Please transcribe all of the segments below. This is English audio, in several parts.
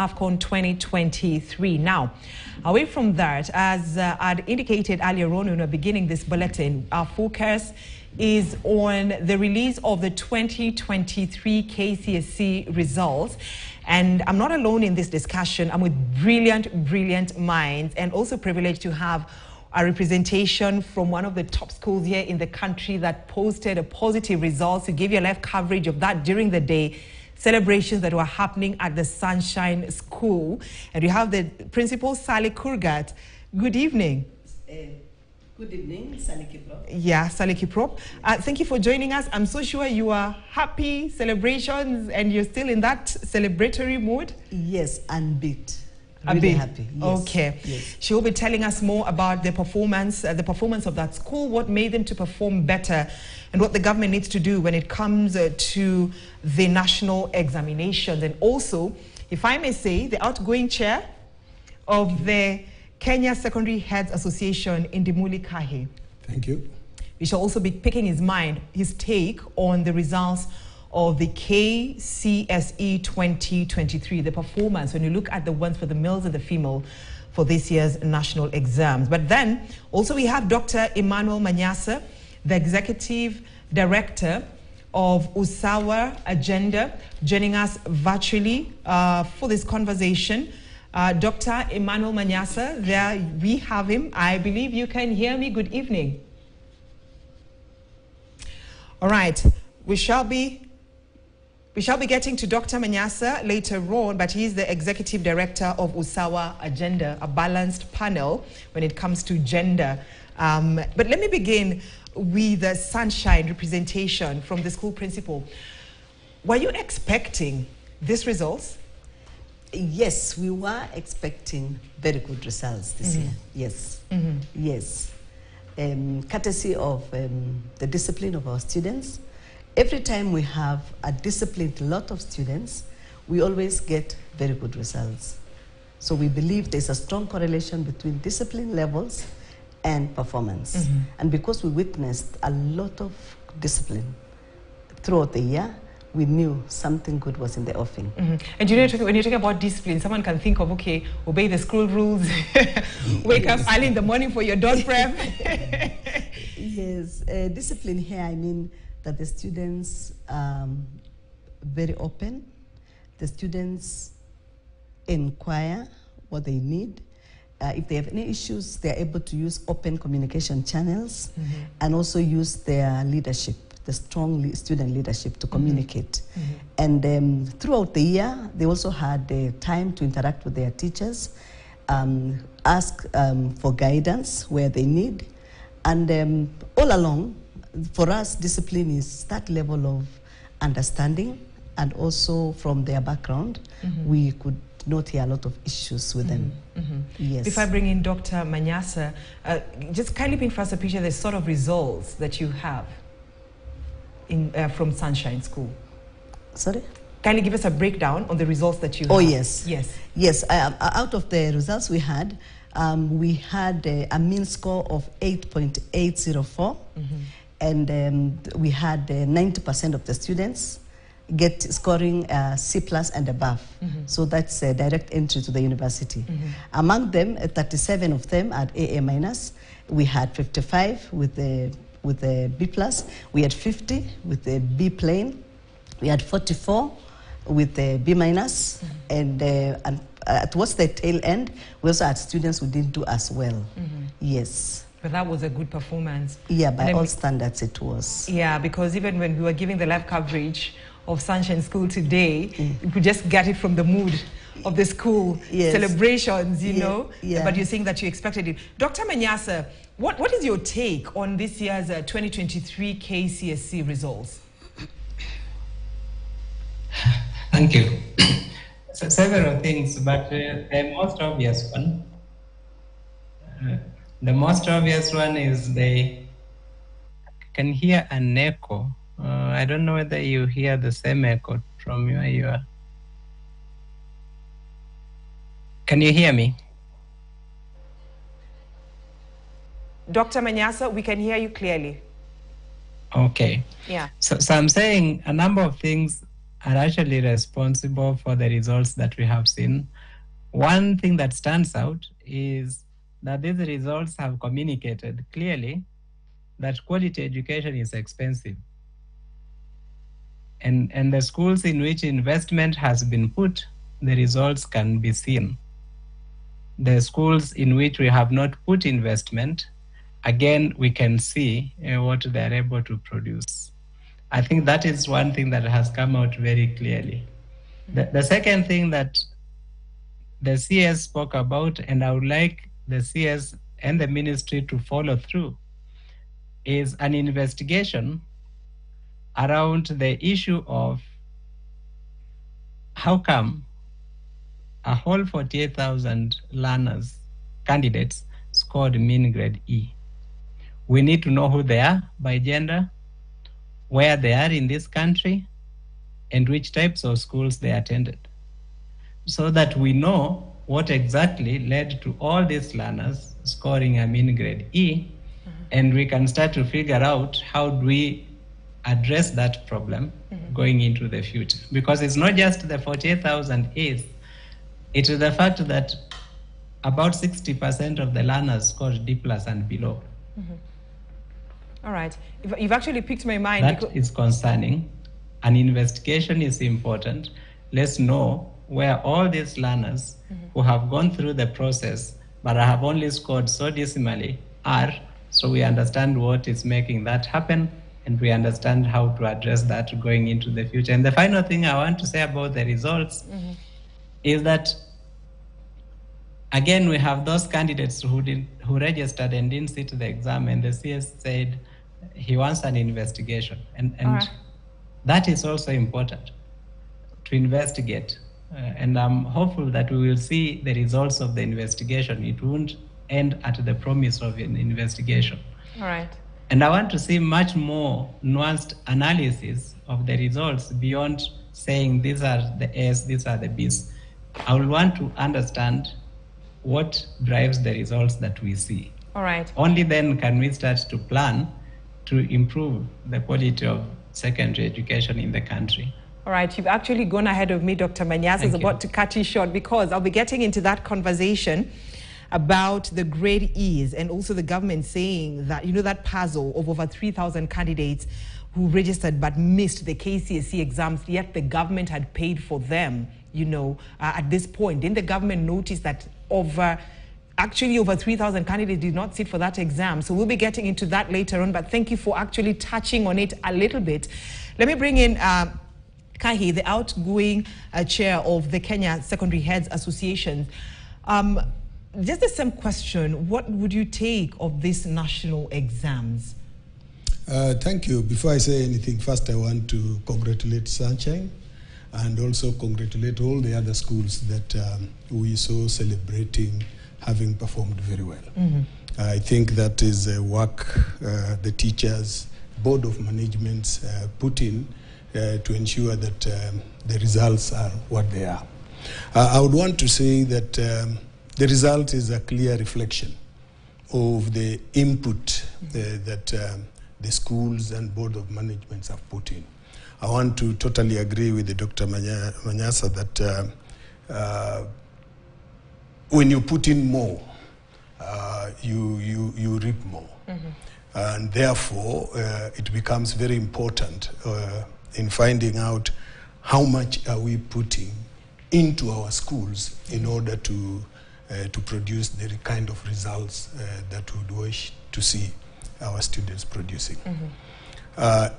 AFCON 2023. Now, away from that, as I'd indicated earlier on when we were beginning this bulletin, our focus is on the release of the 2023 KCSE results. And I'm not alone in this discussion. I'm with brilliant minds, and also privileged to have a representation from one of the top schools here in the country that posted a positive result, to give you a live coverage of that during the day. Celebrations that were happening at the Sunshine School. And we have the principal, Sally Kurgat. Good evening. Good evening, Sally Kiprop. Yeah, Sally Kiprop. Thank you for joining us. I'm so sure you are happy, celebrations, and you're still in that celebratory mood. Yes, and bit. A really bit happy. Yes. Okay. Yes. She will be telling us more about the performance of that school, what made them to perform better, and what the government needs to do when it comes to the national examinations. And also, if I may say, the outgoing chair of the Kenya Secondary Heads Association, Indimuli Kahi. Thank you. We shall also be picking his take on the results of the KCSE 2023, the performance, when you look at the ones for the males and the female for this year's national exams. But then also we have Dr. Emmanuel Manyasa, the Executive Director of Usawa Agenda, joining us virtually for this conversation. Dr. Emmanuel Manyasa, there we have him. I believe you can hear me. Good evening. All right, we shall be getting to Dr. Manyasa later on, but he's the Executive Director of Usawa Agenda, a balanced panel when it comes to gender. But let me begin with the Sunshine representation from the school principal. Were you expecting these results? Yes, we were expecting very good results this year. Yes, yes. Courtesy of the discipline of our students. Every time we have a disciplined lot of students, we always get very good results. So we believe there's a strong correlation between discipline levels and performance. And because we witnessed a lot of discipline throughout the year, we knew something good was in the offing. And you know, when you're talking about discipline, someone can think of, okay, obey the school rules, wake up early in the morning for your dawn prep. Yes, discipline here, I mean that the students are very open. The students inquire what they need. If they have any issues, they're able to use open communication channels and also use their leadership, the strong student leadership to communicate. And throughout the year, they also had time to interact with their teachers, ask for guidance where they need. And all along, for us, discipline is that level of understanding, and also from their background, we could not hear a lot of issues with them. Yes. Before I bring in Dr. Manyasa, just kindly paint for us a picture of the sort of results that you have in, from Sunshine School. Sorry? Kindly give us a breakdown on the results that you have. Oh, yes. Yes. Yes, out of the results we had a mean score of 8.804. And we had 90% of the students scoring C+ and above. So that's a direct entry to the university. Among them, 37 of them had AA-. We had 55 with the B+. We had 50 with the B plain. We had 44 with the B-. And towards the tail end, we also had students who didn't do as well. Yes. But that was a good performance. Yeah, by all standards it was. Yeah, because even when we were giving the live coverage of Sunshine School today, you could just get it from the mood of the school, celebrations, you know. But you're saying that you expected it. Dr. Manyasa, what is your take on this year's 2023 KCSE results? Thank you. So, several things, but the most obvious one, is they can hear an echo. I don't know whether you hear the same echo from where you are. Can you hear me? Dr. Manyasa, we can hear you clearly. Okay. Yeah. So I'm saying a number of things are actually responsible for the results that we have seen. One thing that stands out is that these results have communicated clearly that quality education is expensive. And the schools in which investment has been put, the results can be seen. The schools in which we have not put investment, again, we can see what they are able to produce. I think that is one thing that has come out very clearly. The second thing that the CS spoke about, and I would like the CS and the ministry to follow through, is an investigation around the issue of how come a whole 48,000 learners, candidates, scored mean grade E. We need to know who they are by gender, where they are in this country, and which types of schools they attended, so that we know what exactly led to all these learners scoring a mean grade E, and we can start to figure out how do we address that problem going into the future. Because it's not just the 48,000 A's, it is the fact that about 60% of the learners scored D+ and below. All right. You've actually piqued my mind. That is concerning. An investigation is important. Let's know where all these learners who have gone through the process but have only scored so decimally are, so we understand what is making that happen, and we understand how to address that going into the future. And the final thing I want to say about the results is that, again, we have those candidates who registered and didn't sit the exam, and the CS said he wants an investigation. And that is also important, to investigate. And I'm hopeful that we will see the results of the investigation. It won't end at the promise of an investigation. All right. And I want to see much more nuanced analysis of the results beyond saying these are the A's, these are the B's. I will want to understand what drives the results that we see. All right. Only then can we start to plan to improve the quality of secondary education in the country. All right, you've actually gone ahead of me, Dr. Manyasa. Is about to cut you short because I'll be getting into that conversation about the grade E's and also the government saying that, you know, that puzzle of over 3,000 candidates who registered but missed the KCSE exams, yet the government had paid for them, you know, at this point. Didn't the government notice that over 3,000 candidates did not sit for that exam? So we'll be getting into that later on, but thank you for actually touching on it a little bit. Let me bring in Kahi, the outgoing chair of the Kenya Secondary Heads Association. Just the same question, what would you take of these national exams? Thank you. Before I say anything, first I want to congratulate Sunshine and also congratulate all the other schools that we saw celebrating having performed very well. I think that is work the teachers, board of management put in to ensure that the results are what they are. I would want to say that the result is a clear reflection of the input that the schools and board of management have put in. I want to totally agree with the Dr. Manyasa that when you put in more, you reap more. And therefore, it becomes very important in finding out how much are we putting into our schools in order to produce the kind of results that we would wish to see our students producing.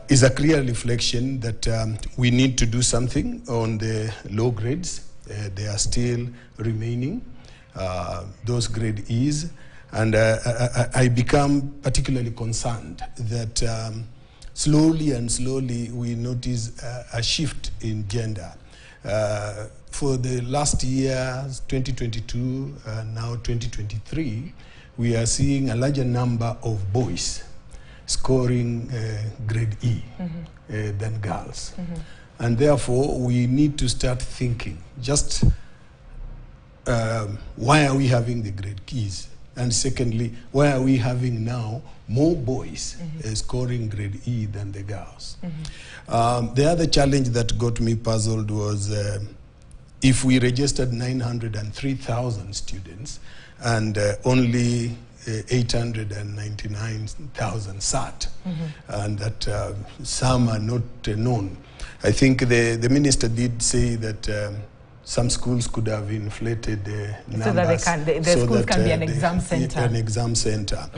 Is a clear reflection that we need to do something on the low grades. They are still remaining, those grade E's. And I become particularly concerned that slowly we notice a shift in gender. For the last year, 2022, now 2023, we are seeing a larger number of boys scoring grade E than girls. And therefore, we need to start thinking, just why are we having the grade E's? And secondly, why are we having now more boys scoring grade E than the girls? The other challenge that got me puzzled was if we registered 903,000 students and only 899,000 sat, and that some are not known. I think the minister did say that some schools could have inflated the numbers. So that the schools can be an exam center. An exam center.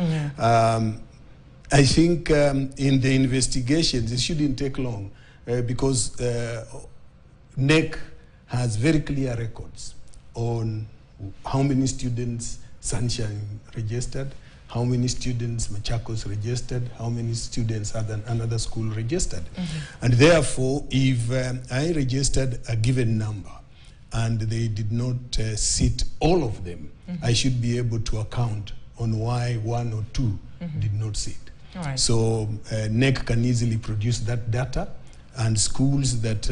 I think in the investigations, it shouldn't take long because NEC has very clear records on how many students Sunshine registered, how many students Machakos registered, how many students another school registered. And therefore, if I registered a given number and they did not sit all of them, I should be able to account on why one or two did not sit. Right. So NEC can easily produce that data, and schools that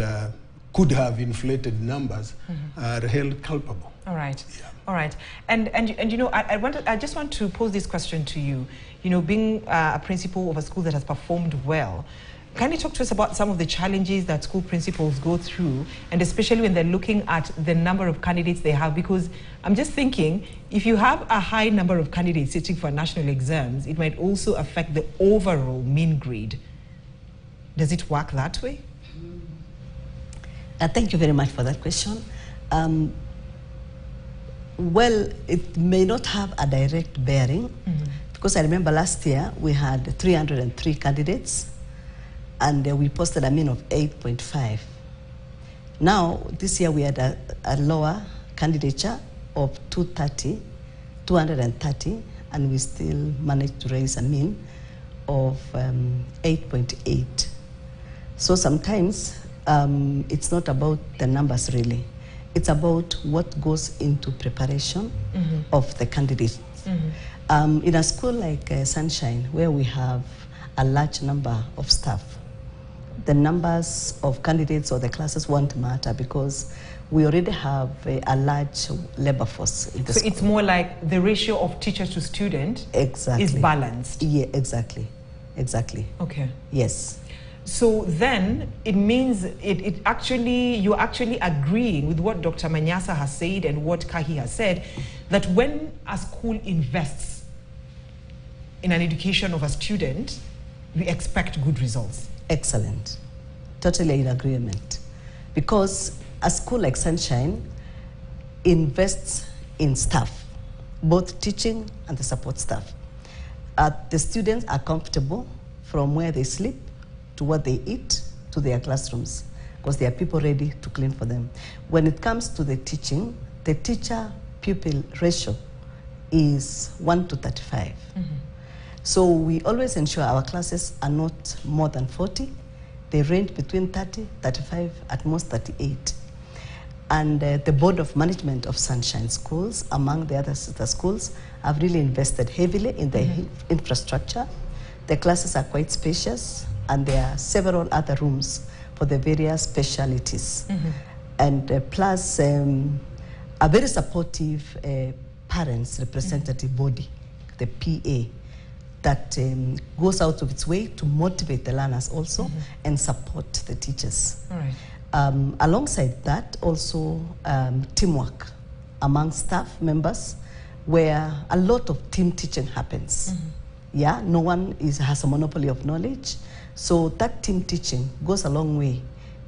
could have inflated numbers are held culpable. All right. Yeah. All right. And you know, I just want to pose this question to you. You know, being a principal of a school that has performed well, can you talk to us about some of the challenges that school principals go through, and especially when they're looking at the number of candidates they have? Because I'm just thinking, if you have a high number of candidates sitting for national exams, it might also affect the overall mean grade. Does it work that way? Thank you very much for that question. Well, it may not have a direct bearing, because I remember last year we had 303 candidates, and we posted a mean of 8.5. Now, this year we had a lower candidature of 230, and we still managed to raise a mean of 8.8. So sometimes it's not about the numbers really. It's about what goes into preparation of the candidates. In a school like Sunshine, where we have a large number of staff, the numbers of candidates or the classes won't matter, because we already have a large labor force in the school. So it's more like the ratio of teacher to student is balanced. Yeah, exactly. Okay. Yes. So then it means you're actually agreeing with what Dr. Manyasa has said and what Kahi has said, that when a school invests in an education of a student, we expect good results. Excellent. Totally in agreement. Because a school like Sunshine invests in staff, both teaching and the support staff. The students are comfortable from where they sleep to what they eat to their classrooms, because there are people ready to clean for them. When it comes to the teaching, the teacher-pupil ratio is 1 to 35. So we always ensure our classes are not more than 40. They range between 30, 35, at most 38. And the Board of Management of Sunshine Schools, among the other sister schools, have really invested heavily in the infrastructure. The classes are quite spacious, and there are several other rooms for the various specialities. And plus a very supportive parents representative body, the PA, that goes out of its way to motivate the learners also and support the teachers. All right. Alongside that, also teamwork among staff members, where a lot of team teaching happens. Yeah, no one has a monopoly of knowledge. So that team teaching goes a long way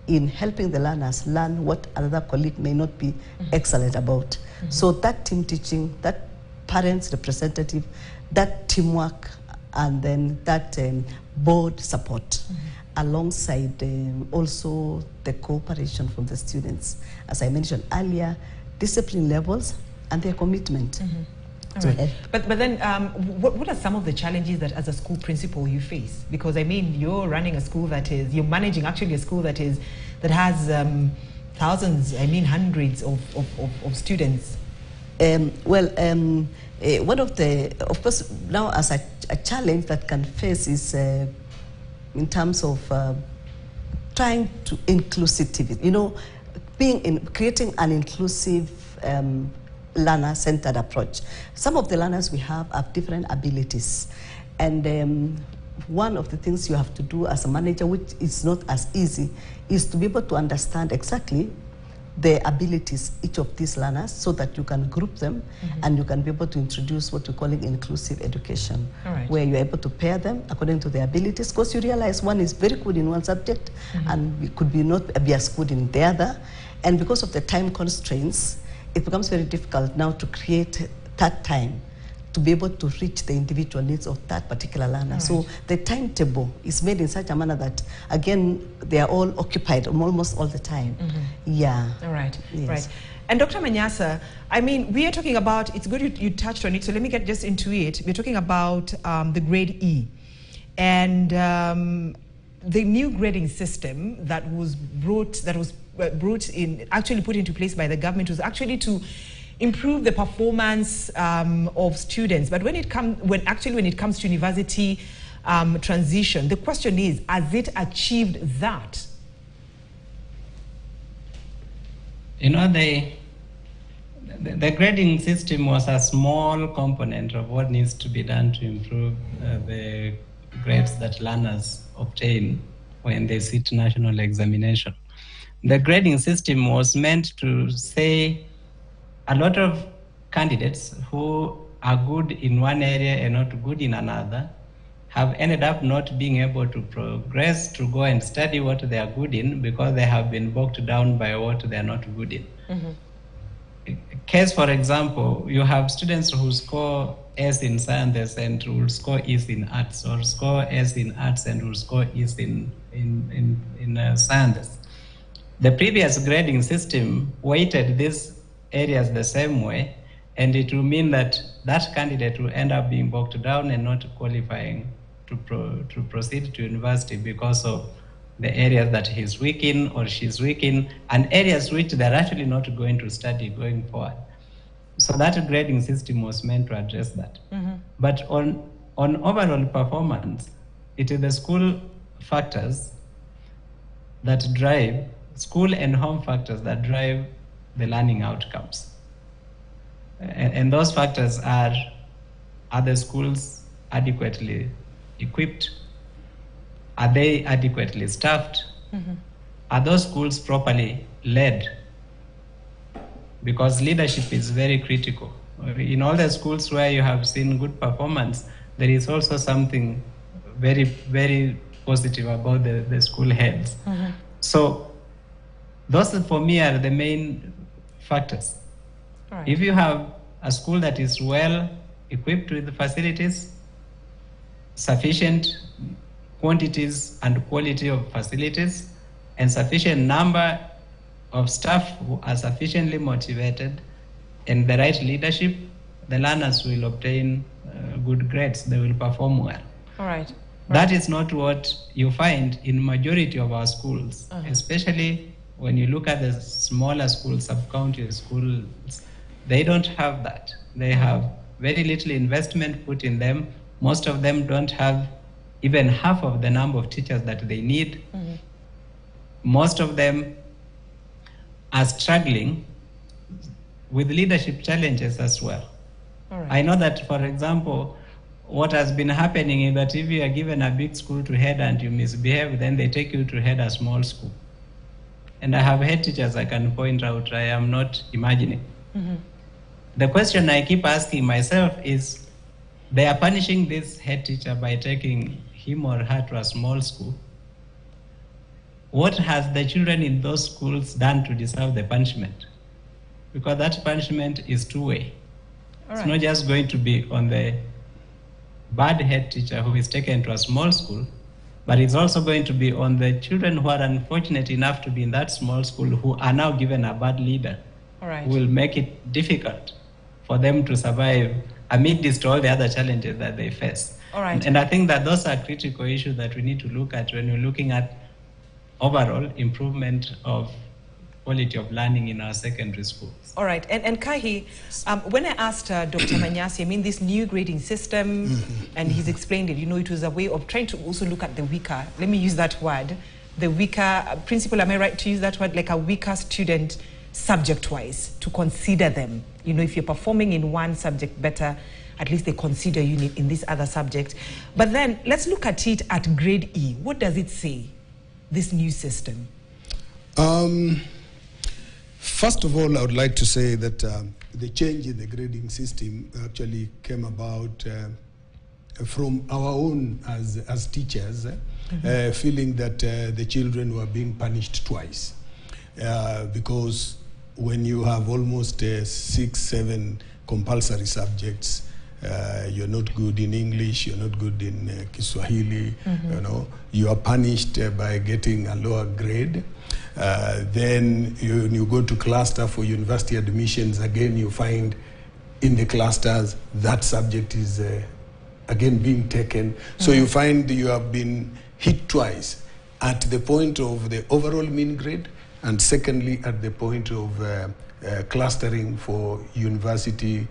in helping the learners learn what another colleague may not be excellent about. So that team teaching, that parents representative, that teamwork, and then that board support, alongside also the cooperation from the students. As I mentioned earlier, discipline levels and their commitment. Right. But then what are some of the challenges that as a school principal you face? Because I mean, you're running a school you're managing actually a school that has thousands, I mean hundreds of students. One of course, now as a challenge that can face is in terms of trying to inclusivity, you know, creating an inclusive learner-centered approach. Some of the learners we have different abilities. And one of the things you have to do as a manager, which is not as easy, is to be able to understand exactly the abilities each of these learners so that you can group them and you can be able to introduce what we're calling inclusive education, where you're able to pair them according to their abilities, because you realize one is very good in one subject and could be not be as good in the other. And because of the time constraints, it becomes very difficult now to create that time to be able to reach the individual needs of that particular learner. So the timetable is made in such a manner that, again, they are all occupied almost all the time. Yeah. All right. Yes. Right. And Dr. Manyasa, I mean, we are talking about, it's good you touched on it, so let me get just into it. We're talking about the grade E. And the new grading system that was brought in, actually put into place by the government, was actually to improve the performance of students. But when it comes to university transition, the question is, has it achieved that? You know, the grading system was a small component of what needs to be done to improve the grades that learners obtain when they sit national examination. The grading system was meant to say a lot of candidates who are good in one area and not good in another have ended up not being able to progress to go and study what they are good in because they have been bogged down by what they are not good in. Case, for example, you have students who score S in sciences and who will score E's in arts, or score S in arts and will score E's in sciences. The previous grading system weighted these areas the same way, and it will mean that that candidate will end up being bogged down and not qualifying to proceed to university because of the areas that he's weak in or she's weak in, and areas which they're actually not going to study going forward. So that grading system was meant to address that. But on overall performance, it is the school factors that drive, school and home factors that drive the learning outcomes. And those factors are the schools adequately equipped? Are they adequately staffed? Are those schools properly led? Because leadership is very critical. In all the schools where you have seen good performance, there is also something very, very positive about the school heads. So those for me are the main factors. Right. If you have a school that is well equipped with the facilities, sufficient quantities and quality of facilities, and sufficient number of staff who are sufficiently motivated, and the right leadership, the learners will obtain good grades, they will perform well. All right. That is not what you find in majority of our schools, especially when you look at the smaller schools, sub-county schools. They don't have that. They have very little investment put in them. Most of them don't have even half of the number of teachers that they need. Most of them are struggling with leadership challenges as well. Right. I know that, for example, what has been happening is that if you are given a big school to head and you misbehave, then they take you to head a small school. And I have head teachers I can point out, I am not imagining. The question I keep asking myself is, they are punishing this head teacher by taking him or her to a small school. What has the children in those schools done to deserve the punishment? Because that punishment is two-way. It's not just going to be on the bad head teacher who is taken to a small school, but it's also going to be on the children who are unfortunate enough to be in that small school who are now given a bad leader, who will make it difficult for them to survive amidst all the other challenges that they face. And I think that those are critical issues that we need to look at when we're looking at overall improvement of quality of learning in our secondary schools. All right, and Kahi, when I asked Dr. Manyasi, I mean, this new grading system, and he's explained it, you know, it was a way of trying to also look at the weaker, let me use that word, the weaker, principal, am I right to use that word, like a weaker student subject-wise to consider them. You know, if you're performing in one subject better, at least they consider you in this other subject. But then let's look at it at grade E. What does it say, this new system? First of all, I would like to say that the change in the grading system actually came about from our own as teachers, feeling that the children were being punished twice. Because when you have almost 6, 7 compulsory subjects, you're not good in English, you're not good in Kiswahili, you know, you are punished by getting a lower grade. Then you go to cluster for university admissions, again you find in the clusters that subject is again being taken. So you find you have been hit twice, at the point of the overall mean grade, and secondly at the point of clustering for university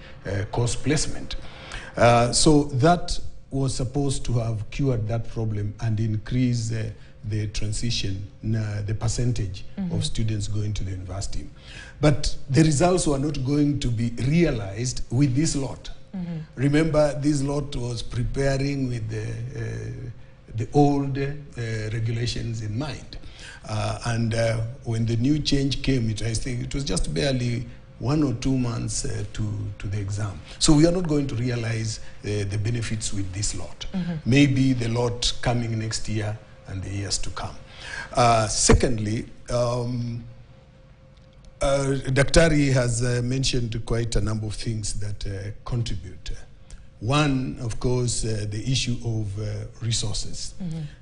course placement. So that was supposed to have cured that problem and increase the transition, the percentage of students going to the university. But the results were not going to be realized with this lot. Remember, this lot was preparing with the old regulations in mind. And when the new change came, I think it was just barely 1 or 2 months to the exam. So we are not going to realize the benefits with this lot. Maybe the lot coming next year and the years to come. Secondly, Daktari has mentioned quite a number of things that contribute. One, of course, the issue of resources,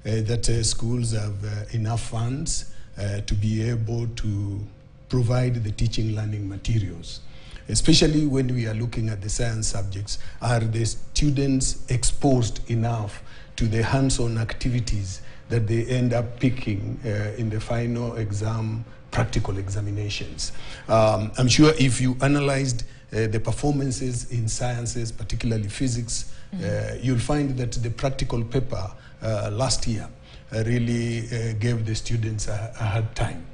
that schools have enough funds to be able to provide the teaching learning materials, especially when we are looking at the science subjects. Are the students exposed enough to the hands-on activities that they end up picking in the final exam, practical examinations? I'm sure if you analyzed the performances in sciences, particularly physics, you'll find that the practical paper last year really gave the students a hard time.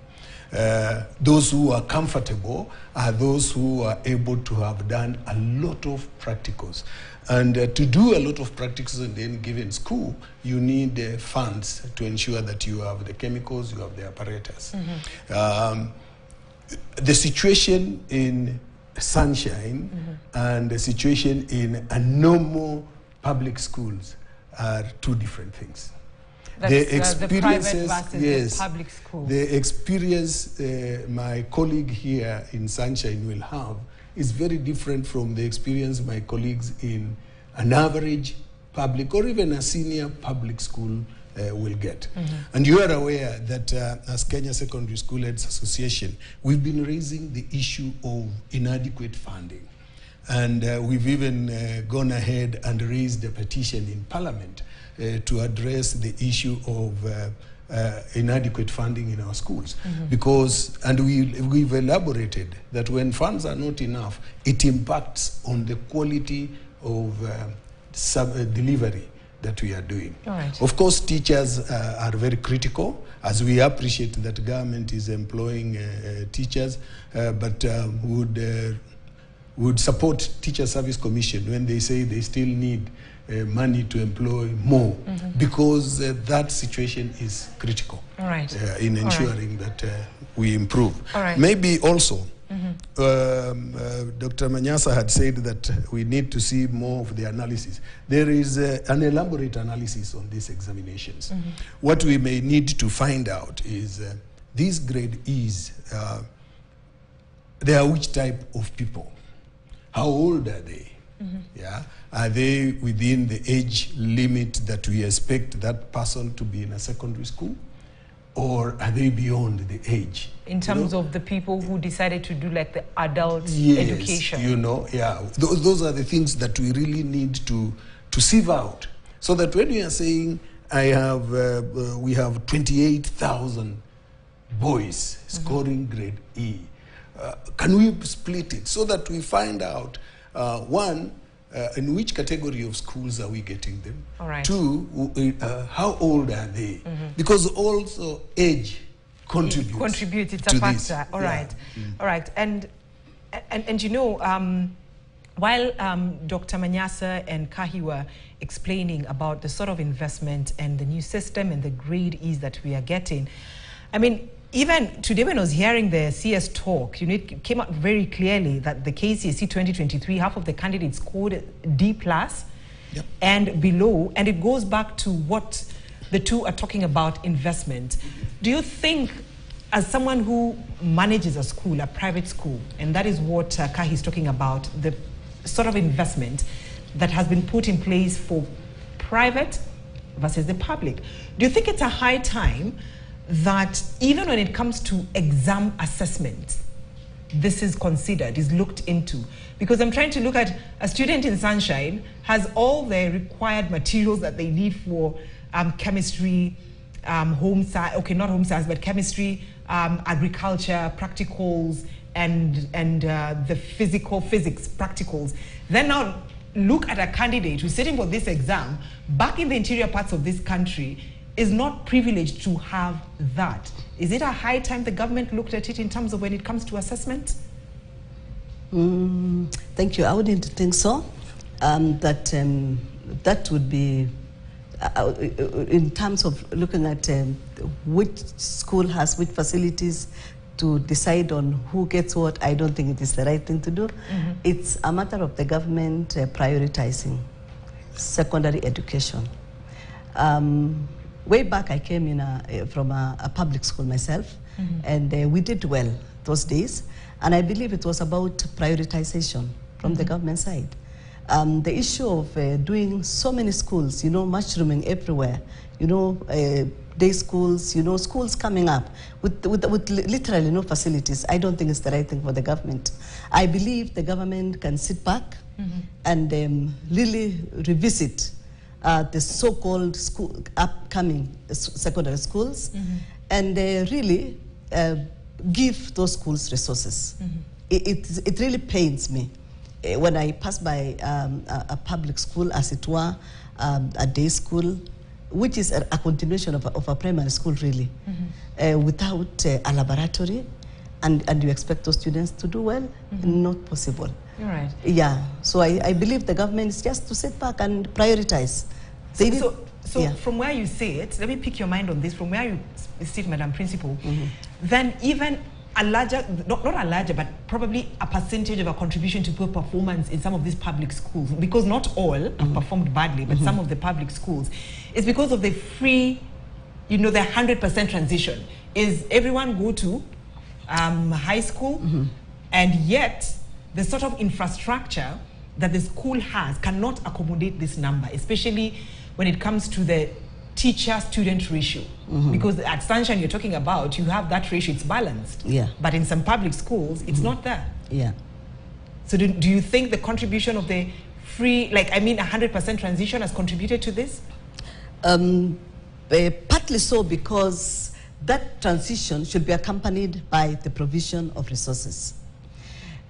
Those who are comfortable are those who are able to have done a lot of practicals. And to do a lot of practicals in any given school, you need funds to ensure that you have the chemicals, you have the apparatus. The situation in Sunshine and the situation in a normal public schools are two different things. That's the private versus the public school. The experience my colleague here in Sunshine will have is very different from the experience my colleagues in an average public or even a senior public school will get. And you are aware that as Kenya Secondary School Heads Association, we've been raising the issue of inadequate funding. And we've even gone ahead and raised a petition in Parliament to address the issue of inadequate funding in our schools. Because, and we've elaborated that when funds are not enough, it impacts on the quality of delivery that we are doing. Right. Of course, teachers are very critical, as we appreciate that government is employing teachers, but would support Teacher Service Commission when they say they still need money to employ more, because that situation is critical in ensuring that we improve. Maybe also, Dr. Manyasa had said that we need to see more of the analysis. There is an elaborate analysis on these examinations. What we may need to find out is these grade E's, they are which type of people? How old are they? Yeah, are they within the age limit that we expect that person to be in a secondary school? Or are they beyond the age? In terms of the people who decided to do like the adult education. You know, yeah. Those are the things that we really need to sieve out. So that when we are saying we have 28,000 boys scoring grade E, can we split it so that we find out, one, in which category of schools are we getting them? All right. Two, how old are they? Because also age contributes. It's a factor. All right. All right. And you know, while Dr. Manyasa and Kahi were explaining about the sort of investment and the new system and the grade E's that we are getting, I mean, even today when I was hearing the CS talk, you know, it came out very clearly that the KCSE 2023, half of the candidates scored D+, yep, and below, and it goes back to what the two are talking about, investment. Do you think, as someone who manages a school, a private school, and that is what Kahi is talking about, the sort of investment that has been put in place for private versus the public, do you think it's a high time that even when it comes to exam assessment, this is considered, is looked into? Because I'm trying to look at a student in Sunshine has all the required materials that they need for chemistry, home science, okay, not home science, but chemistry, agriculture, practicals, and the physics practicals. Then now look at a candidate who's sitting for this exam back in the interior parts of this country, is not privileged to have that. Is it a high time the government looked at it in terms of when it comes to assessment? Thank you. I wouldn't think so. That would be, in terms of looking at which school has which facilities to decide on who gets what, I don't think it is the right thing to do. It's a matter of the government prioritizing secondary education. Way back, I came in from a public school myself, and we did well those days. And I believe it was about prioritization from the government side. The issue of doing so many schools, you know, mushrooming everywhere, you know, day schools, you know, schools coming up with literally no facilities, I don't think it's the right thing for the government. I believe the government can sit back and really revisit the so-called upcoming secondary schools and really give those schools resources. It really pains me when I pass by a public school, as it were, a day school, which is a continuation of a primary school, really, without a laboratory, and you expect those students to do well? Not possible. You're right. Yeah, so I believe the government is just to sit back and prioritize. So yeah, from where you say it, let me pick your mind on this, from where you sit, Madam Principal, then even a larger, not a larger, but probably a percentage of a contribution to poor performance in some of these public schools, because not all have performed badly, but some of the public schools, is because of the free, you know, the 100% transition. Is everyone go to high school, and yet the sort of infrastructure that the school has cannot accommodate this number, especially when it comes to the teacher-student ratio. Because at Sunshine you're talking about, you have that ratio, it's balanced. Yeah. But in some public schools, it's not there. Yeah. So do you think the contribution of the free, like, I mean, 100% transition has contributed to this? Partly so, because that transition should be accompanied by the provision of resources.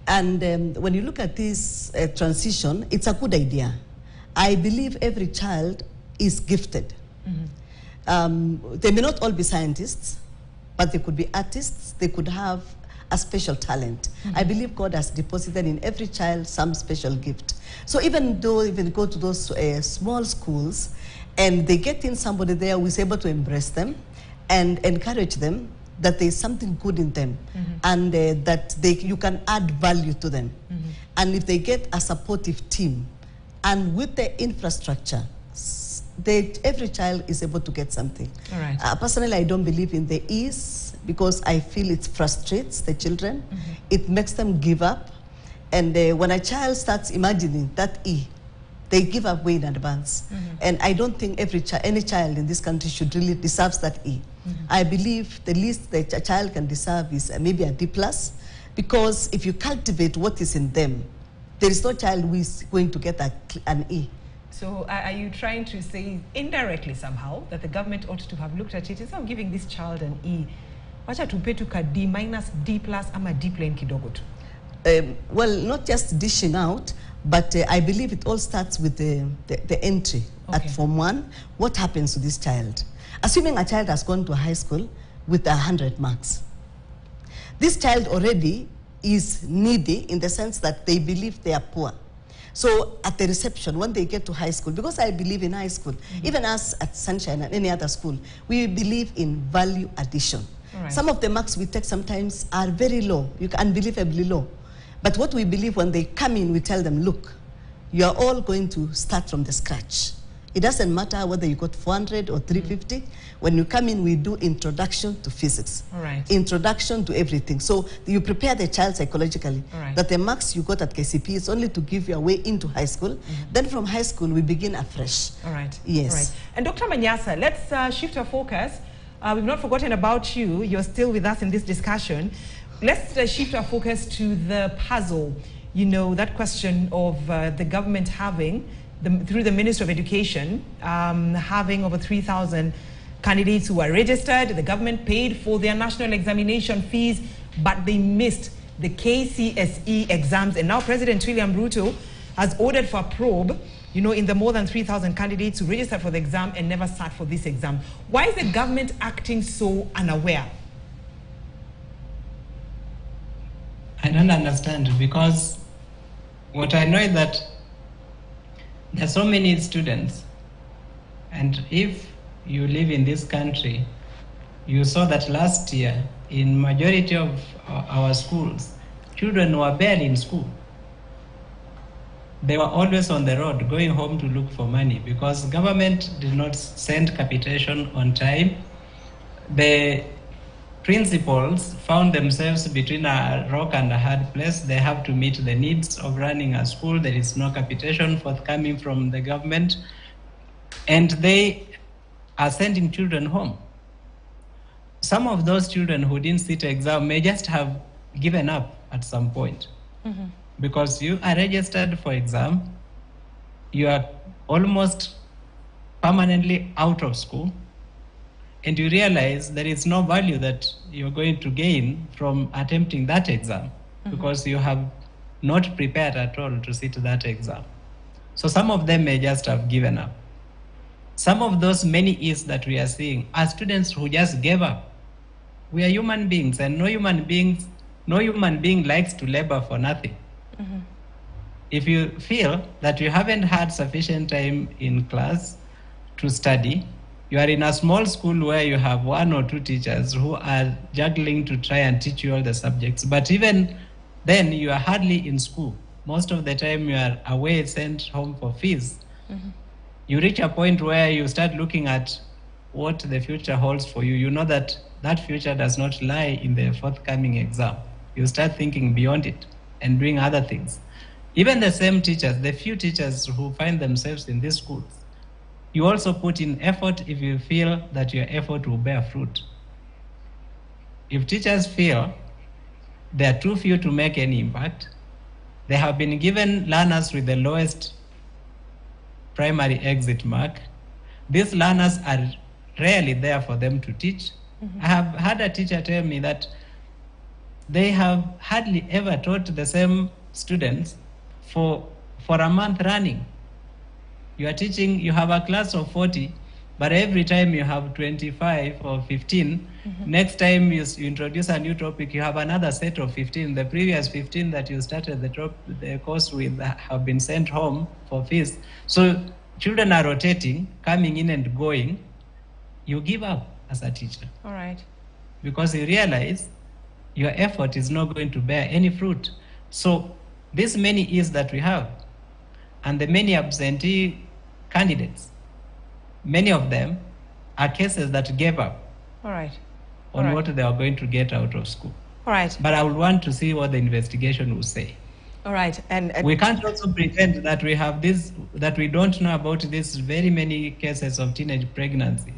And when you look at this transition, it's a good idea. I believe every child is gifted. They may not all be scientists, but they could be artists. They could have a special talent. I believe God has deposited in every child some special gift. So even though even go to those small schools and they get in somebody there who is able to embrace them and encourage them that there is something good in them, and that you can add value to them. And if they get a supportive team, and with the infrastructure, every child is able to get something. All right. Personally, I don't believe in the E's, because I feel it frustrates the children. It makes them give up. And when a child starts imagining that E, they give up way in advance. And I don't think any child in this country should really deserve that E. I believe the least that a child can deserve is maybe a D+, because if you cultivate what is in them, there is no child who is going to get an E. So are you trying to say indirectly somehow that the government ought to have looked at it instead of giving this child an E, wacha tupe tuka D-, D+, ama D plain kidogo tu? Well, not just dishing out, but I believe it all starts with the entry at Form 1. What happens to this child? Assuming a child has gone to high school, with 100 marks. This child already is needy in the sense that they believe they are poor. So at the reception, when they get to high school, because I believe in high school, even us at Sunshine and any other school, we believe in value addition. Right. Some of the marks we take sometimes are very low, unbelievably low. But what we believe when they come in, we tell them, look, you are all going to start from the scratch. It doesn't matter whether you got 400 or 350. When you come in, we do introduction to physics. All right. Introduction to everything. So you prepare the child psychologically that the marks you got at KCP is only to give your way into high school. Then from high school, we begin afresh. All right. Yes. All right. And Dr. Manyasa, let's shift our focus. We've not forgotten about you. You're still with us in this discussion. Let's shift our focus to the puzzle. You know, that question of the government having, through the Ministry of Education, having over 3,000 candidates who are registered. The government paid for their national examination fees, but they missed the KCSE exams. And now President William Ruto has ordered for a probe, you know, in the more than 3,000 candidates who registered for the exam and never sat for this exam. Why is the government acting so unaware? I don't understand, because what I know is that there are so many students, and if you live in this country, you saw that last year in majority of our schools, children were barely in school. They were always on the road going home to look for money because government did not send capitation on time. The principals found themselves between a rock and a hard place. They have to meet the needs of running a school. There is no capitation forthcoming from the government, and they are sending children home. Some of those children who didn't sit exam may just have given up at some point. Because you are registered for exam, you are almost permanently out of school, and you realize there is no value that you're going to gain from attempting that exam because you have not prepared at all to sit that exam. So some of them may just have given up. Some of those many E's that we are seeing are students who just gave up. We are human beings, and no human being likes to labor for nothing. If you feel that you haven't had sufficient time in class to study, you are in a small school where you have 1 or 2 teachers who are juggling to try and teach you all the subjects. But even then, you are hardly in school. Most of the time, you are away, sent home for fees. You reach a point where you start looking at what the future holds for you. You know that that future does not lie in the forthcoming exam. You start thinking beyond it and doing other things. Even the same teachers, the few teachers who find themselves in these schools, you also put in effort if you feel that your effort will bear fruit. If teachers feel they are too few to make any impact, they have been given learners with the lowest primary exit mark. These learners are rarely there for them to teach. I have had a teacher tell me that they have hardly ever taught the same students for a month running. You are teaching, you have a class of 40, but every time you have 25 or 15, next time you introduce a new topic, you have another set of 15. The previous 15 that you started the course with have been sent home for fees. So children are rotating, coming in and going. You give up as a teacher. All right. Because you realize your effort is not going to bear any fruit. So these many E's that we have, and the many absentee candidates, many of them are cases that gave up on what they are going to get out of school. All right. But I would want to see what the investigation will say. All right. And we can't also pretend that we have this, that we don't know about these very many cases of teenage pregnancy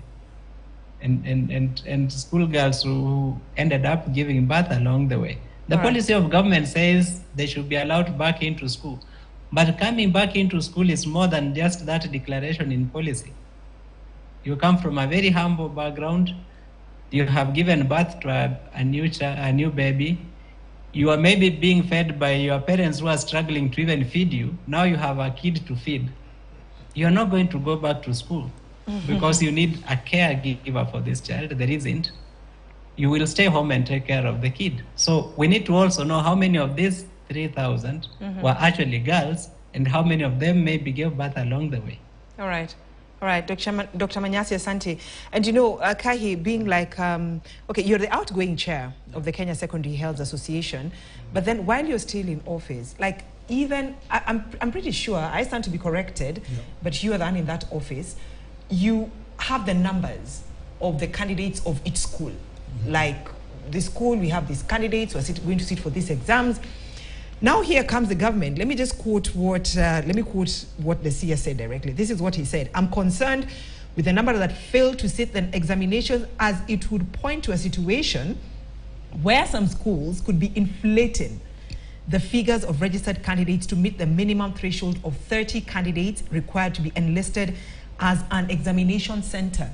and schoolgirls who ended up giving birth along the way. The policy of government says they should be allowed back into school. But coming back into school is more than just that declaration in policy. You come from a very humble background. You have given birth to a new baby. You are maybe being fed by your parents who are struggling to even feed you. Now you have a kid to feed. You're not going to go back to school because you need a caregiver for this child. There isn't. you will stay home and take care of the kid. So we need to also know how many of these 3,000 were actually girls and how many of them maybe gave birth along the way. All right. All right, Dr. Manyasi, Asante. And you know, Kahi, being like, okay, you're the outgoing chair of the Kenya Secondary Health Association, but then while you're still in office, like even, I'm pretty sure, I stand to be corrected, but you are the one in that office, you have the numbers of the candidates of each school. Like this school, we have these candidates who are going to sit for these exams. Now here comes the government. Let me just quote what the CS said directly. This is what he said. I'm concerned with the number that failed to sit the examinations, as it would point to a situation where some schools could be inflating the figures of registered candidates to meet the minimum threshold of 30 candidates required to be enlisted as an examination center.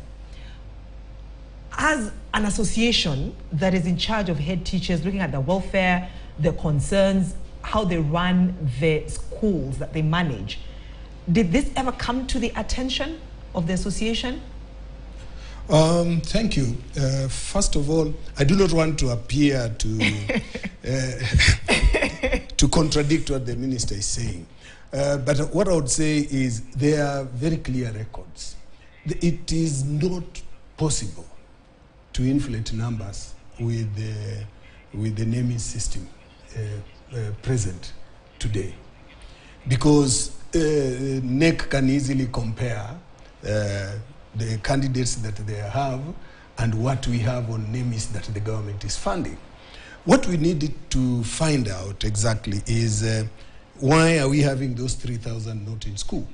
As an association that is in charge of head teachers, looking at the welfare, the concerns, how they run the schools that they manage, did this ever come to the attention of the association? Thank you. First of all, I do not want to appear to to contradict what the minister is saying. But what I would say is there are very clear records. It is not possible to inflate numbers with the naming system present today, because NEC can easily compare the candidates that they have and what we have on names that the government is funding. What we needed to find out exactly is why are we having those 3,000 not in school?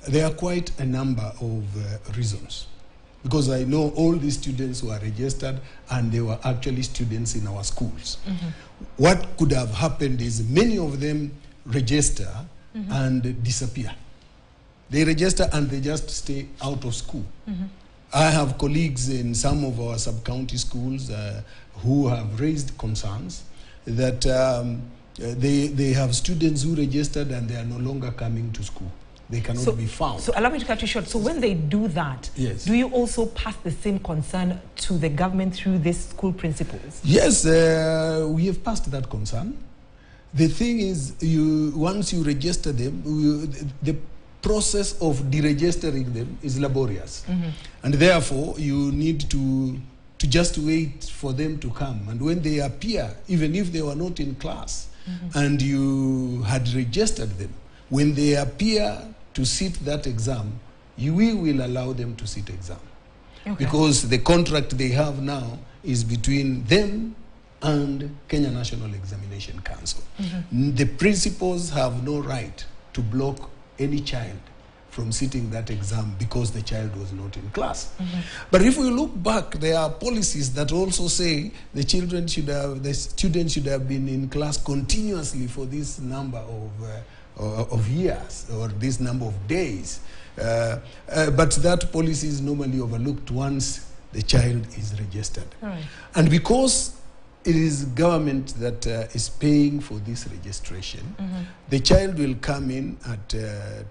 There are quite a number of reasons. Because I know all these students who are registered and they were actually students in our schools. What could have happened is many of them register and disappear. They register and they just stay out of school. I have colleagues in some of our sub-county schools who have raised concerns that they have students who registered and they are no longer coming to school. They cannot be found. So allow me to cut you short. So when they do that, yes, do you also pass the same concern to the government through these school principals? Yes, we have passed that concern. The thing is, once you register them, the process of deregistering them is laborious. And therefore, you need to just wait for them to come. And when they appear, even if they were not in class, and you had registered them, when they appear to sit that exam, we will allow them to sit exam. Because the contract they have now is between them and Kenya National Examination Council. The principals have no right to block any child from sitting that exam because the child was not in class. But if we look back, there are policies that also say the students should have been in class continuously for this number of years or this number of days. But that policy is normally overlooked once the child is registered. And because it is government that is paying for this registration, the child will come in at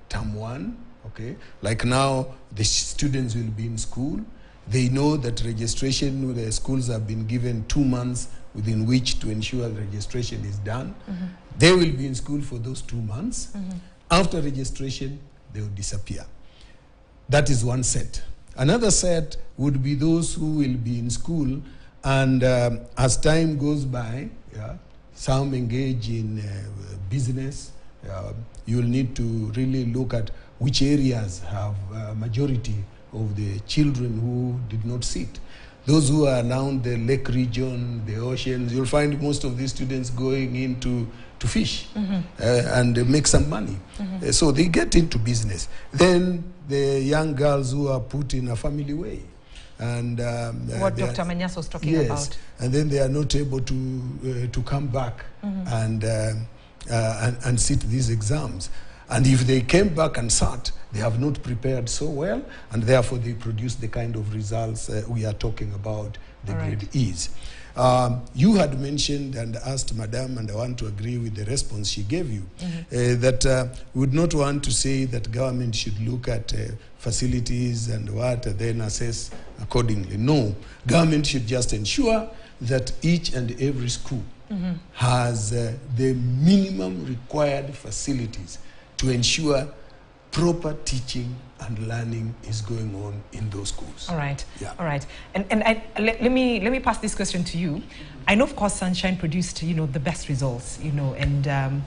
term 1, okay? Like now, the students will be in school. They know that registration, the schools have been given 2 months within which to ensure the registration is done. They will be in school for those 2 months. After registration, they will disappear. That is one set. Another set would be those who will be in school, and as time goes by, some engage in business. You'll need to really look at which areas have a majority of the children who did not sit. Those who are around the lake region, the oceans, you'll find most of these students going into to fish and make some money. So they get into business. Then the young girls who are put in a family way. And what Dr. Manyasi was talking about. And then they are not able to come back and sit these exams. And if they came back and sat, they have not prepared so well, and therefore they produce the kind of results we are talking about, the grade E's. You had mentioned and asked Madam, and I want to agree with the response she gave you, that we would not want to say that government should look at facilities and what, and then assess accordingly. No, government should just ensure that each and every school has the minimum required facilities to ensure proper teaching and learning is going on in those schools. All right. Yeah. All right. And let me pass this question to you. I know, of course, Sunshine produced, the best results, and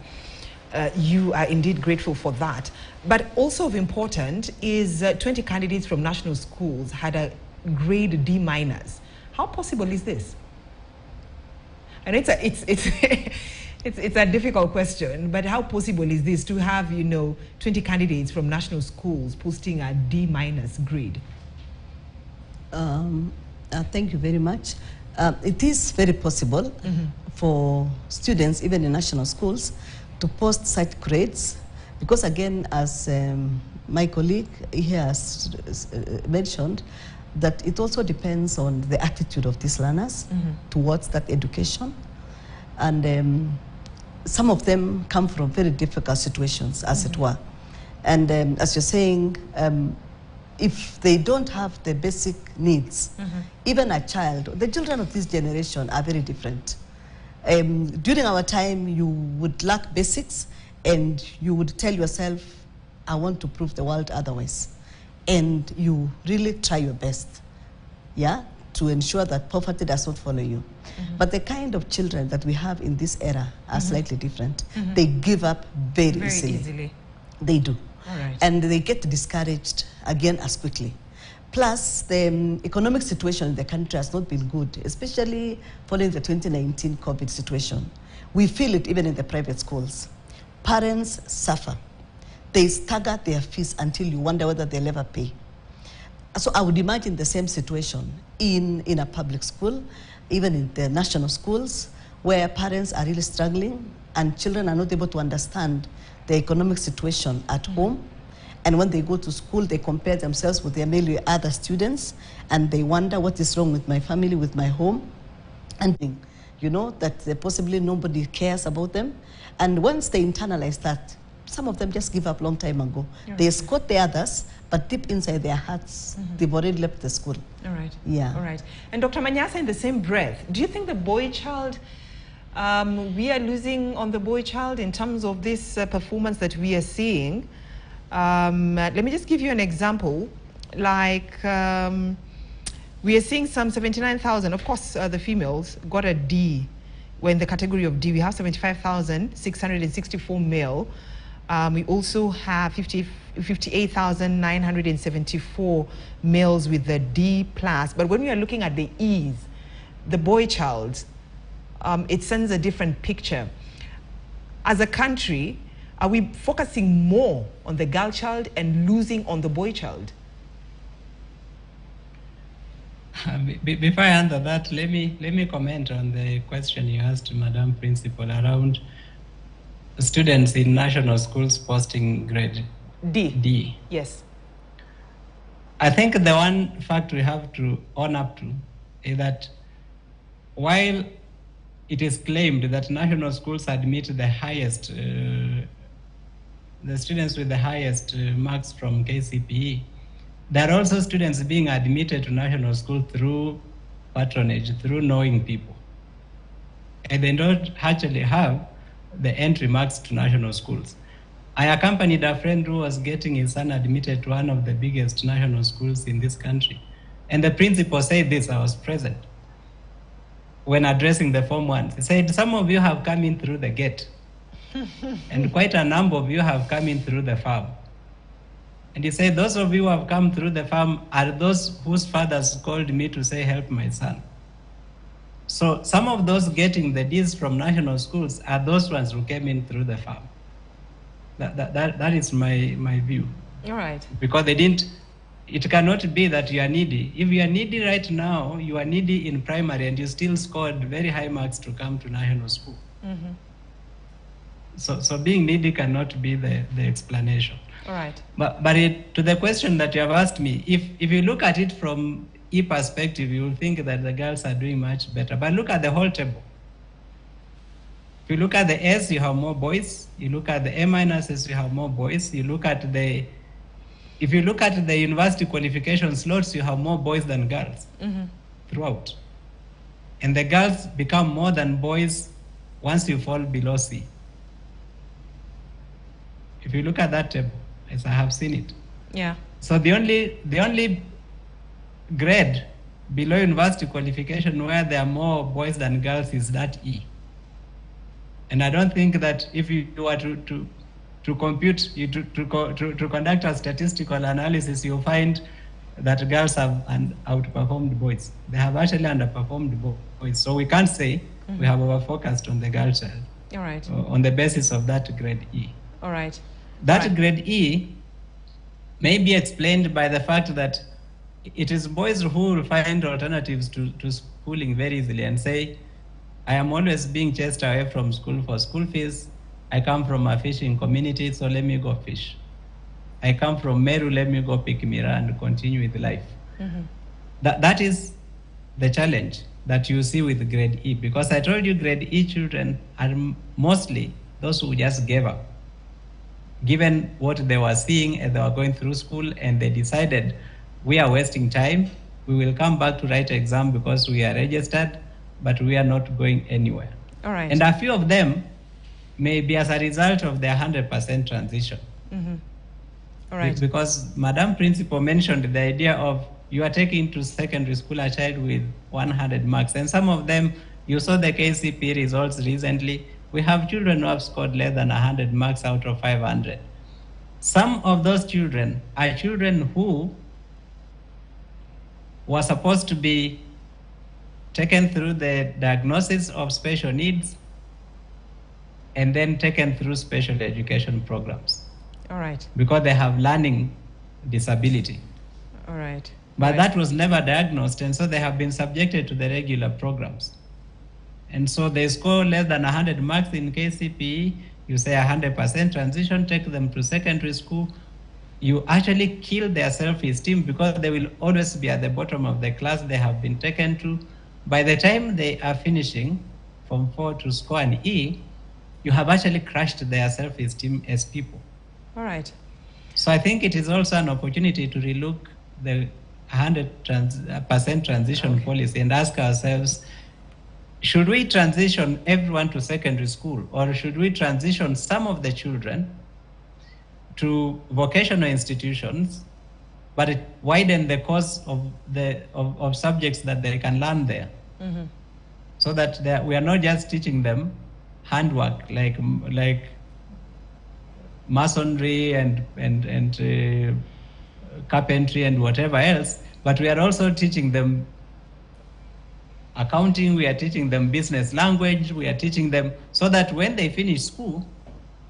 you are indeed grateful for that. But also of important is 20 candidates from national schools had a grade D-. How possible is this? And it's a difficult question, but how possible is this to have, 20 candidates from national schools posting a D- grade? Thank you very much. It is very possible for students, even in national schools, to post such grades, because again, as my colleague here has mentioned, that it also depends on the attitude of these learners towards that education. And some of them come from very difficult situations, as it were. And as you're saying, if they don't have the basic needs, even a child, the children of this generation are very different. During our time, you would lack basics, and you would tell yourself, I want to prove the world otherwise. And you really try your best, to ensure that poverty does not follow you. But the kind of children that we have in this era are slightly different. They give up very easily. They do. All right. And they get discouraged again as quickly. Plus, the economic situation in the country has not been good, especially following the 2019 COVID situation. We feel it even in the private schools. Parents suffer. They stagger their fees until you wonder whether they'll ever pay. So I would imagine the same situation in a public school, even in the national schools, where parents are really struggling and children are not able to understand the economic situation at home. And when they go to school, they compare themselves with their male other students, and they wonder what is wrong with my family, with my home, and that possibly nobody cares about them. And once they internalize that, some of them just give up long time ago. They escort the others, but deep inside their hearts, they've already left the school. All right. Yeah. All right. And Dr. Manyasa, in the same breath, do you think the boy child, we are losing on the boy child in terms of this performance that we are seeing? Let me just give you an example. Like, we are seeing some 79,000. Of course, the females got a D. We're in the category of D. We have 75,664 male. We also have 58,974 males with the D+. But when we are looking at the E's, the boy child, it sends a different picture. As a country, are we focusing more on the girl child and losing on the boy child? Before I answer that, let me comment on the question you asked, Madam Principal, around students in national schools posting grade D. Yes. I think the one fact we have to own up to is that while it is claimed that national schools admit the highest, the students with the highest marks from KCPE, there are also students being admitted to national school through patronage, through knowing people. And they don't actually have the entry marks to national schools. I accompanied a friend who was getting his son admitted to one of the biggest national schools in this country. And the principal said this, I was present, when addressing the Form 1. He said, some of you have come in through the gate, and quite a number of you have come in through the farm. And he said, those of you who have come through the farm are those whose fathers called me to say, help my son. So some of those getting the D's from national schools are those ones who came in through the farm. That is my view. All right. Because it cannot be that you are needy. If you are needy right now, you are needy in primary and you still scored very high marks to come to national school. So being needy cannot be the explanation. All right. But to the question that you have asked me, if you look at it from E perspective, you will think that the girls are doing much better. But look at the whole table. If you look at the S, you have more boys. You look at the A minuses, you have more boys. You look at the if you look at the university qualification slots, you have more boys than girls throughout. And the girls become more than boys once you fall below C. If you look at that table, as I have seen it. Yeah. So the only grade below university qualification where there are more boys than girls is that E. And I don't think that if you were to compute, to conduct a statistical analysis, you'll find that girls have outperformed boys. They have actually underperformed boys. So we can't say we have over-focused on the girl child. All right. On the basis of that grade E. All right. That grade E may be explained by the fact that it is boys who will find alternatives to schooling very easily and say, I am always being chased away from school for school fees. I come from a fishing community, so let me go fish. I come from Meru, let me go pick Mira and continue with life. That is the challenge that you see with grade E, because I told you grade E children are mostly those who just gave up, given what they were seeing as they were going through school, and they decided, we are wasting time, we will come back to write exam because we are registered, but we are not going anywhere. All right. And a few of them may be as a result of their 100% transition. All right. Because Madam Principal mentioned the idea of you are taking to secondary school a child with 100 marks. And some of them, you saw the KCPE results recently, we have children who have scored less than 100 marks out of 500. Some of those children are children who were supposed to be taken through the diagnosis of special needs and then taken through special education programs. All right. Because they have learning disability. All right. But that was never diagnosed, and so they have been subjected to the regular programs. And so they score less than 100 marks in KCPE, you say 100% transition, take them to secondary school, you actually kill their self-esteem because they will always be at the bottom of the class they have been taken to. By the time they are finishing from 4 to score an E, you have actually crushed their self-esteem as people. All right. So I think it is also an opportunity to relook the 100% transition policy and ask ourselves, should we transition everyone to secondary school, or should we transition some of the children to vocational institutions, but it widen the course of subjects that they can learn there, so that we are not just teaching them handwork like masonry and carpentry and whatever else, but we are also teaching them accounting, we are teaching them business language, we are teaching them so that when they finish school,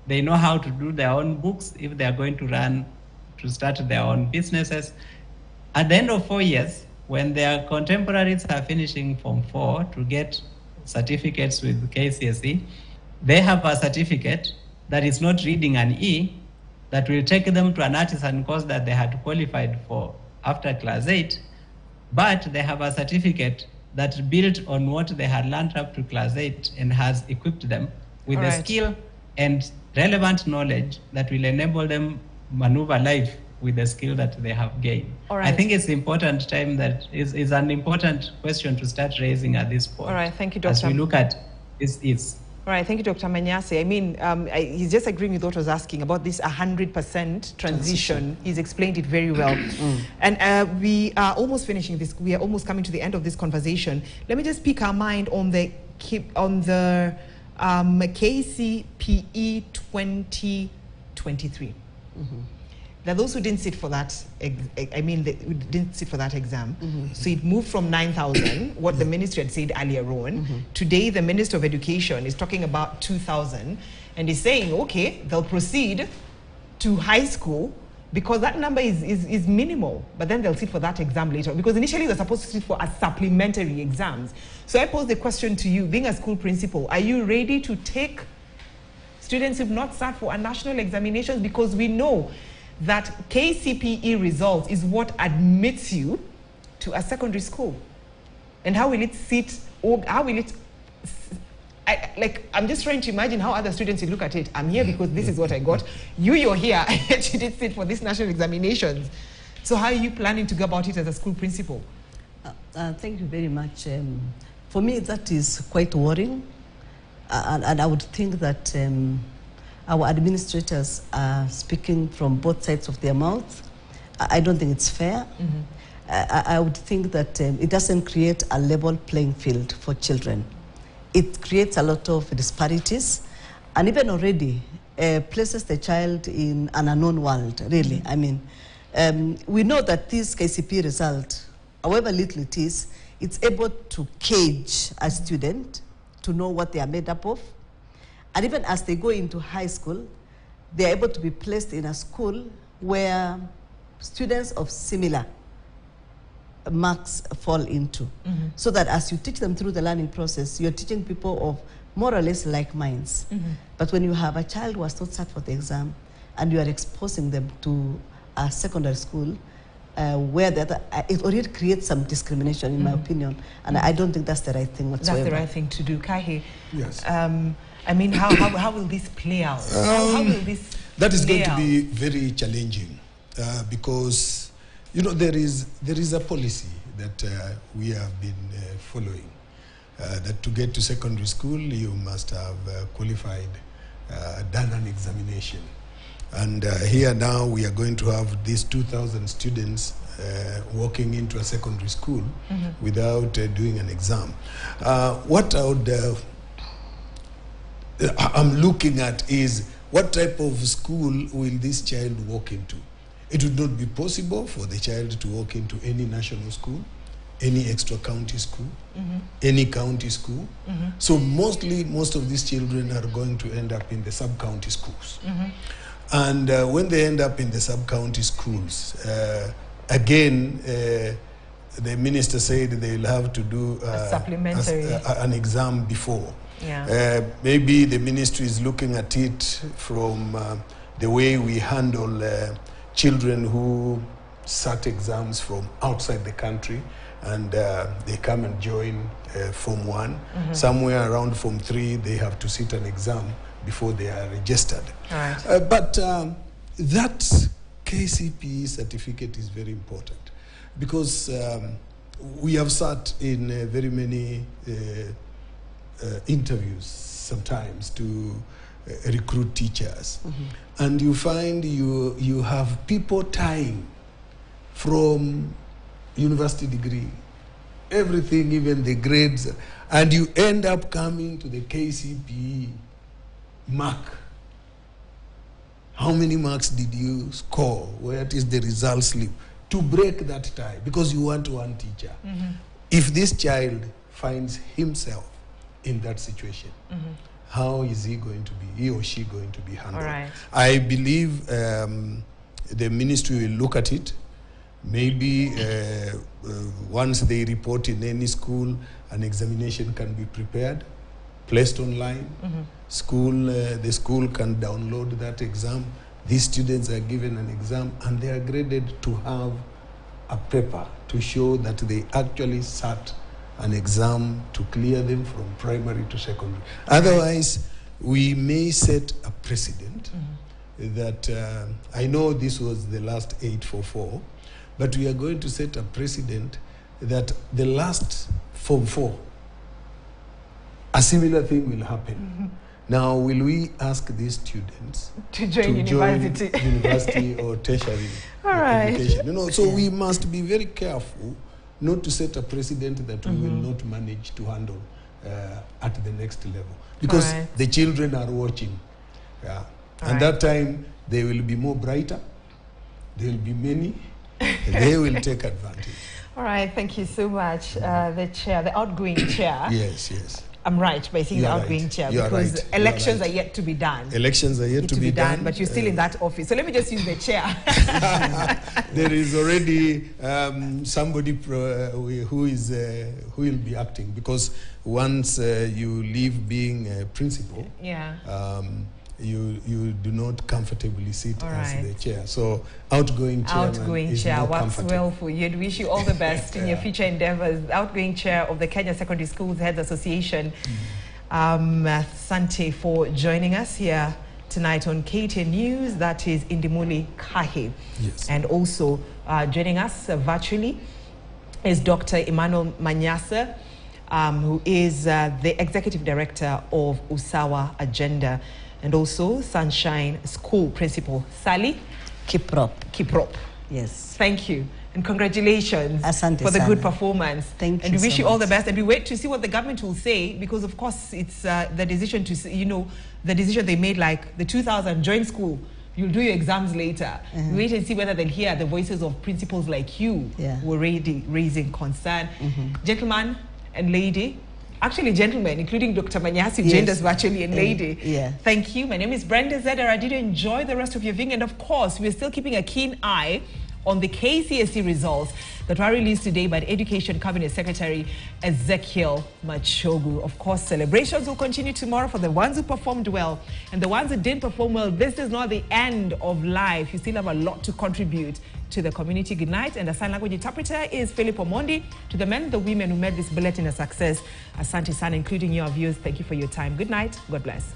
they know how to do their own books if they are going to start their own businesses. At the end of 4 years, when their contemporaries are finishing Form 4 to get certificates with KCSE, they have a certificate that is not reading an E, that will take them to an artisan course that they had qualified for after class 8, but they have a certificate that built on what they had learned up to class 8 and has equipped them with the skill and relevant knowledge that will enable them maneuver life with the skill that they have gained. I think it's important time that is an important question to start raising at this point. All right, thank you, Dr. As we look at this. All right, thank you, Dr. Manyase. I mean, he's just agreeing with what I was asking about this 100% transition. He's explained it very well. And we are almost finishing this. We are almost coming to the end of this conversation. Let me just pick our mind on the KCPE 2023. There are those who didn't sit for that. Didn't sit for that exam. So it moved from 9,000, what the ministry had said earlier on. Today, the Minister of Education is talking about 2,000, and is saying, okay, they'll proceed to high school because that number is minimal, but then they'll sit for that exam later, because initially they're supposed to sit for a supplementary exams. So I pose the question to you, being a school principal, are you ready to take students who've not sat for a national examination? Because we know that KCPE results is what admits you to a secondary school. And how will it sit, or how will it I'm just trying to imagine how other students will look at it. I'm here because this is what I got. You're here, yet you did sit for these national examinations. So how are you planning to go about it as a school principal? Thank you very much. For me, that is quite worrying. And I would think that our administrators are speaking from both sides of their mouth. I don't think it's fair. Mm-hmm. I would think that it doesn't create a level playing field for children. It creates a lot of disparities, and even already places the child in an unknown world, really. Mm-hmm. I mean, we know that this KCPE result, however little it is, it's able to cage a student to know what they are made up of. And even as they go into high school, they are able to be placed in a school where students of similar marks fall into. Mm-hmm. So that as you teach them through the learning process, you're teaching people of more or less like minds. Mm-hmm. But when you have a child who has not sat for the exam and you are exposing them to a secondary school, where it already creates some discrimination, in my opinion, and I don't think that's the right thing whatsoever. That's the right thing to do. Kahi, yes. I mean, how will this play out? How will this That is going to be very challenging because, you know, there is a policy that we have been following, that to get to secondary school, you must have qualified, done an examination. And here now we are going to have these 2,000 students walking into a secondary school without doing an exam. What I'm looking at is what type of school will this child walk into? It would not be possible for the child to walk into any national school, any extra county school, any county school. So most of these children are going to end up in the sub-county schools. And when they end up in the sub-county schools, again, the minister said they'll have to do an exam before. Yeah. Maybe the ministry is looking at it from the way we handle children who sat exams from outside the country, and they come and join Form 1. Somewhere around Form 3, they have to sit an exam before they are registered. Right. But that KCPE certificate is very important because we have sat in very many interviews sometimes to recruit teachers. And you find you have people tying from university degree, everything, even the grades, and you end up coming to the KCPE mark. How many marks did you score? Where is the result slip? To break that tie, because you want one teacher. If this child finds himself in that situation, how is he or she going to be handled? Right. I believe the ministry will look at it. Maybe once they report in any school, an examination can be prepared, placed online. The school can download that exam. These students are given an exam and they are graded to have a paper to show that they actually sat an exam to clear them from primary to secondary. Otherwise, we may set a precedent that, I know this was the last 844, but we are going to set a precedent that the last Form 4, a similar thing will happen. Now, will we ask these students to join university or tertiary education? You know, so we must be very careful not to set a precedent that we will not manage to handle at the next level. Because the children are watching. Yeah. And that time, they will be more brighter. There will be many. They will take advantage. All right, thank you so much. The chair, the outgoing chair. Yes. I'm right by saying the outgoing chair, because elections are yet to be done. Elections are yet to be done. But you're still in that office. So let me just use the chair. There is already somebody who will be acting, because once you leave being a principal, you do not comfortably sit as the chair. So outgoing chair works well for you. And wish you all the best in your future endeavors. Outgoing chair of the Kenya Secondary Schools Heads Association. Sante for joining us here tonight on KTN News. That is Indimuli Kahi. Yes. And also joining us virtually is Dr. Emmanuel Manyasa, who is the Executive Director of Usawa Agenda, and also Sunshine School Principal Sally Kiprop. Yes. Thank you. And congratulations Asante for the sana. good performance. Thank you. And we wish so you all much. the best. And we wait to see what the government will say, because of course it's the decision to, the decision they made, like the 2000 joint school. You'll do your exams later. We wait and see whether they'll hear the voices of principals like you who are already raising concern. Gentlemen and lady, actually gentlemen, including Dr. Manyasi, who joined us virtually, and lady. Thank you. My name is Brenda Zedder. Did you enjoy the rest of your viewing? And of course, we're still keeping a keen eye on the KCSE results that were released today by the Education Cabinet Secretary Ezekiel Machogu. Of course, celebrations will continue tomorrow for the ones who performed well. And the ones who didn't perform well, this is not the end of life. You still have a lot to contribute to the community. Good night. And the sign language interpreter is Philip Omondi. To the men and the women who made this bulletin a success, Asante Sana, including your viewers, thank you for your time. Good night. God bless.